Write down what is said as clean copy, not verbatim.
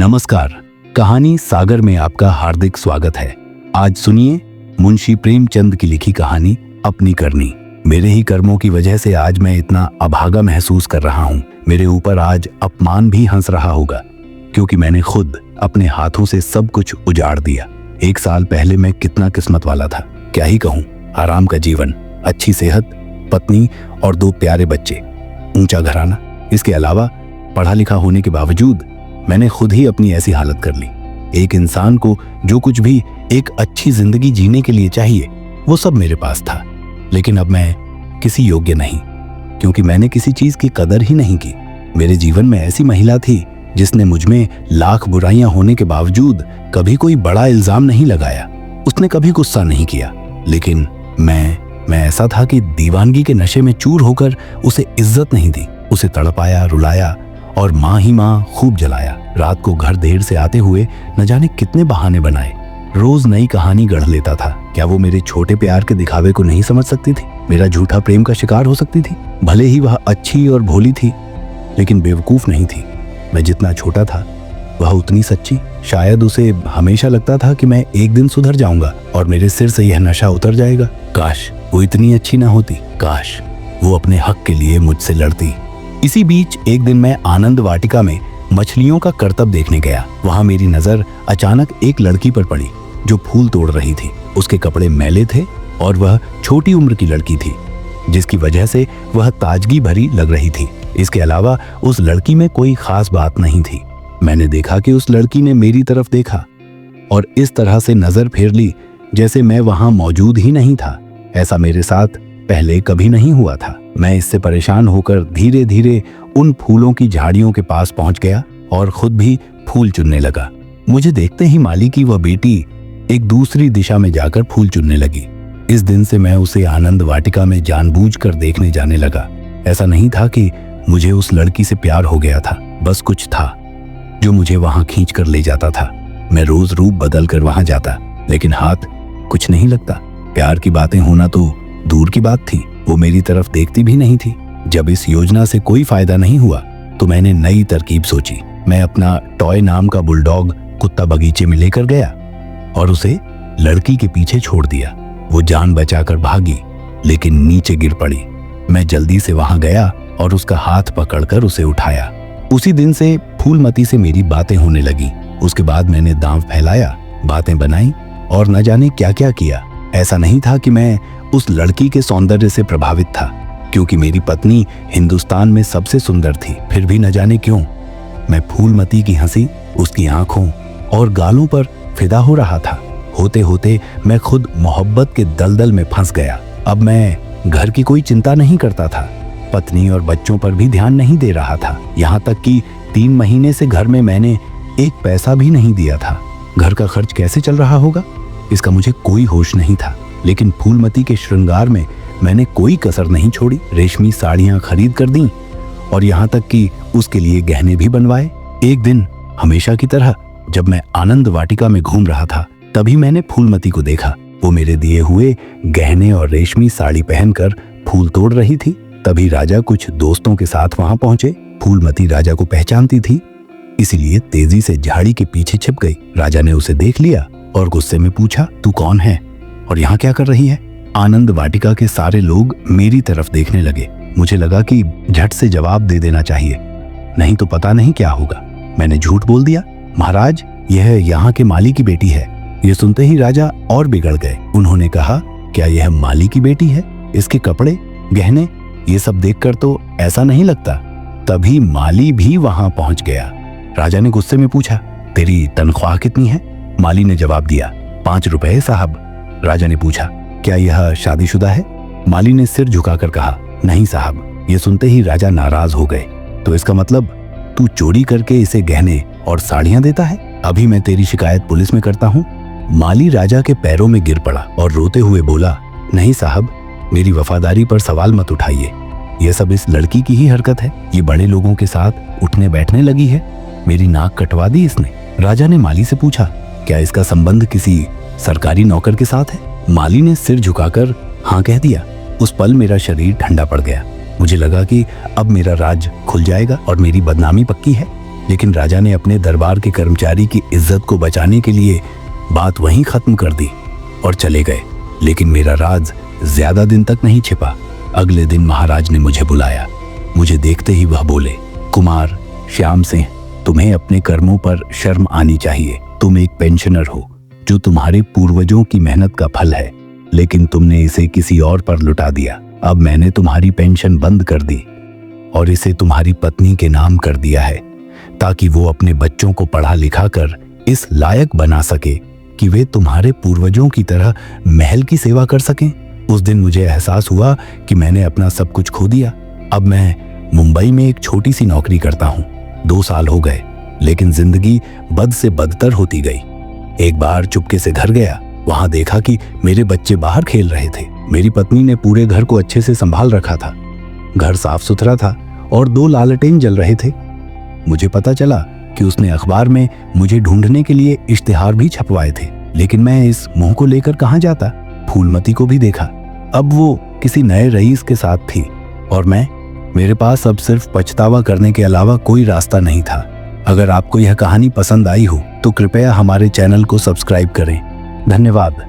नमस्कार। कहानी सागर में आपका हार्दिक स्वागत है। आज सुनिए मुंशी प्रेमचंद की लिखी कहानी अपनी करनी। मेरे ही कर्मों की वजह से आज मैं इतना अभागा महसूस कर रहा हूँ। मेरे ऊपर आज अपमान भी हंस रहा होगा, क्योंकि मैंने खुद अपने हाथों से सब कुछ उजाड़ दिया। 1 साल पहले मैं कितना किस्मत वाला था, क्या ही कहूँ। आराम का जीवन, अच्छी सेहत, पत्नी और 2 प्यारे बच्चे, ऊंचा घराना। इसके अलावा पढ़ा लिखा होने के बावजूद मैंने खुद ही अपनी ऐसी हालत कर ली। एक इंसान को जो कुछ भी एक अच्छी जिंदगी जीने के लिए चाहिए, वो सब मेरे पास था। लेकिन अब मैं किसी योग्य नहीं, क्योंकि मैंने किसी चीज की कदर ही नहीं की। मेरे जीवन में ऐसी महिला थी जिसने मुझमें लाख बुराइयां होने के बावजूद कभी कोई बड़ा इल्जाम नहीं लगाया। उसने कभी गुस्सा नहीं किया। लेकिन मैं ऐसा था कि दीवानगी के नशे में चूर होकर उसे इज्जत नहीं दी। उसे तड़पाया, रुलाया और माँ ही माँ खूब जलाया। रात को घर देर से आते हुए न जाने कितने बहाने बनाए। रोज नई कहानी गढ़ लेता था। क्या वो मेरे छोटे प्यार के दिखावे को नहीं समझ सकती थी? मेरा झूठा प्रेम का शिकार हो सकती थी? भले ही वह अच्छी और भोली थी, लेकिन बेवकूफ नहीं थी। मैं जितना छोटा था वह उतनी सच्ची। शायद उसे हमेशा लगता था कि मैं एक दिन सुधर जाऊंगा और मेरे सिर से यह नशा उतर जाएगा। काश वो इतनी अच्छी ना होती। काश वो अपने हक के लिए मुझसे लड़ती। इसी बीच एक दिन मैं आनंद वाटिका में मछलियों का करतब देखने गया। वहां मेरी नजर अचानक एक लड़की पर पड़ी जो फूल तोड़ रही थी। उसके कपड़े मैले थे और वह छोटी उम्र की लड़की थी, जिसकी वजह से वह ताजगी भरी लग रही थी। इसके अलावा उस लड़की में कोई खास बात नहीं थी। मैंने देखा कि उस लड़की ने मेरी तरफ देखा और इस तरह से नजर फेर ली जैसे मैं वहां मौजूद ही नहीं था। ऐसा मेरे साथ पहले कभी नहीं हुआ था। मैं इससे परेशान होकर धीरे धीरे उन फूलों की झाड़ियों के पास पहुंच गया और खुद भी फूल चुनने लगा। मुझे देखते ही माली की वह बेटी एक दूसरी दिशा में जाकर फूल चुनने लगी। इस दिन से मैं उसे आनंद वाटिका में जानबूझकर देखने जाने लगा। ऐसा नहीं था कि मुझे उस लड़की से प्यार हो गया था, बस कुछ था जो मुझे वहां खींच कर ले जाता था। मैं रोज रूप बदल कर वहां जाता, लेकिन हाथ कुछ नहीं लगता। प्यार की बातें होना तो दूर की बात थी, वो मेरी तरफ देखती भी नहीं थी। जब इस योजना से कोई फायदा नहीं हुआ तो मैंने नई तरकीब सोची। मैं अपना टॉय नाम का बुलडॉग कुत्ता बगीचे में लेकर गया और उसे लड़की के पीछे छोड़ दिया। वो जान बचाकर भागी, लेकिन नीचे गिर पड़ी। मैं जल्दी से वहां गया और उसका हाथ पकड़कर उसे उठाया। उसी दिन से फूलमती से मेरी बातें होने लगी। उसके बाद मैंने दांव फैलाया, बातें बनाई और न जाने क्या क्या किया। ऐसा नहीं था कि मैं उस लड़की के सौंदर्य से प्रभावित था, क्योंकि मेरी पत्नी हिंदुस्तान में सबसे सुंदर थी। फिर भी न जाने क्यों मैं फूलमती की हंसी, उसकी आंखों और गालों पर फिदा हो रहा था। होते होते मैं खुद मोहब्बत के दलदल में फंस गया। अब मैं घर की कोई चिंता नहीं करता था, पत्नी और बच्चों पर भी ध्यान नहीं दे रहा था। यहाँ तक कि 3 महीने से घर में मैंने 1 पैसा भी नहीं दिया था। घर का खर्च कैसे चल रहा होगा, इसका मुझे कोई होश नहीं था। लेकिन फूलमती के श्रृंगार में मैंने कोई कसर नहीं छोड़ी। रेशमी साड़ियां खरीद कर दी और यहाँ तक कि उसके लिए गहने भी बनवाए। एक दिन हमेशा की तरह जब मैं आनंद वाटिका में घूम रहा था, तभी मैंने फूलमती को देखा। वो मेरे दिए हुए गहने और रेशमी साड़ी पहनकर फूल तोड़ रही थी। तभी राजा कुछ दोस्तों के साथ वहां पहुंचे। फूलमती राजा को पहचानती थी, इसीलिए तेजी से झाड़ी के पीछे छिप गई। राजा ने उसे देख लिया और गुस्से में पूछा, तू कौन है और यहाँ क्या कर रही है? आनंद वाटिका के सारे लोग मेरी तरफ देखने लगे। मुझे लगा कि झट से जवाब दे देना चाहिए, नहीं तो पता नहीं क्या होगा। मैंने झूठ बोल दिया, महाराज यह यहाँ के माली की बेटी है। ये सुनते ही राजा और बिगड़ गए। उन्होंने कहा, क्या यह माली की बेटी है? इसके कपड़े, गहने, ये सब देखकर तो ऐसा नहीं लगता। तभी माली भी वहां पहुंच गया। राजा ने गुस्से में पूछा, तेरी तनख्वाह कितनी है? माली ने जवाब दिया, 5 रुपए साहब। राजा ने पूछा, क्या यह शादीशुदा है? माली ने सिर झुकाकर कहा, नहीं साहब। ये सुनते ही राजा नाराज हो गए। तो इसका मतलब तू चोरी करके इसे गहने और साड़ियां देता है? अभी मैं तेरी शिकायत पुलिस में करता हूँ। माली राजा के पैरों में गिर पड़ा और रोते हुए बोला, नहीं साहब, मेरी वफादारी पर सवाल मत उठाइए। यह सब इस लड़की की ही हरकत है। ये बड़े लोगों के साथ उठने बैठने लगी है। मेरी नाक कटवा दी इसने। राजा ने माली से पूछा, क्या इसका संबंध किसी सरकारी नौकर के साथ है? माली ने सिर झुकाकर हाँ कह दिया। उस पल मेरा शरीर ठंडा पड़ गया। मुझे लगा कि अब मेरा राज खुल जाएगा और मेरी बदनामी पक्की है। लेकिन राजा ने अपने दरबार के कर्मचारी की इज्जत को बचाने के लिए बात वहीं खत्म कर दी और चले गए। लेकिन मेरा राज ज्यादा दिन तक नहीं छिपा। अगले दिन महाराज ने मुझे बुलाया। मुझे देखते ही वह बोले, कुमार श्याम सिंह, तुम्हें अपने कर्मों पर शर्म आनी चाहिए। तुम एक पेंशनर हो जो तुम्हारे पूर्वजों की मेहनत का फल है, लेकिन तुमने इसे किसी और पर लुटा दिया। अब मैंने तुम्हारी पेंशन बंद कर दी और इसे तुम्हारी पत्नी के नाम कर दिया है, ताकि वो अपने बच्चों को पढ़ा लिखा कर इस लायक बना सके कि वे तुम्हारे पूर्वजों की तरह महल की सेवा कर सकें। उस दिन मुझे एहसास हुआ कि मैंने अपना सब कुछ खो दिया। अब मैं मुंबई में एक छोटी सी नौकरी करता हूँ। 2 साल हो गए, लेकिन जिंदगी बद से बदतर होती गई। एक बार चुपके से घर गया, वहां देखा कि मेरे बच्चे बाहर खेल रहे थे। मेरी पत्नी ने पूरे घर को अच्छे से संभाल रखा था। घर साफ सुथरा था और 2 लालटेन जल रहे थे। मुझे पता चला कि उसने अखबार में मुझे ढूंढने के लिए इश्तिहार भी छपवाए थे, लेकिन मैं इस मुंह को लेकर कहाँ जाता। फूलमती को भी देखा। अब वो किसी नए रईस के साथ थी और मेरे पास अब सिर्फ पछतावा करने के अलावा कोई रास्ता नहीं था। अगर आपको यह कहानी पसंद आई हो तो कृपया हमारे चैनल को सब्सक्राइब करें। धन्यवाद।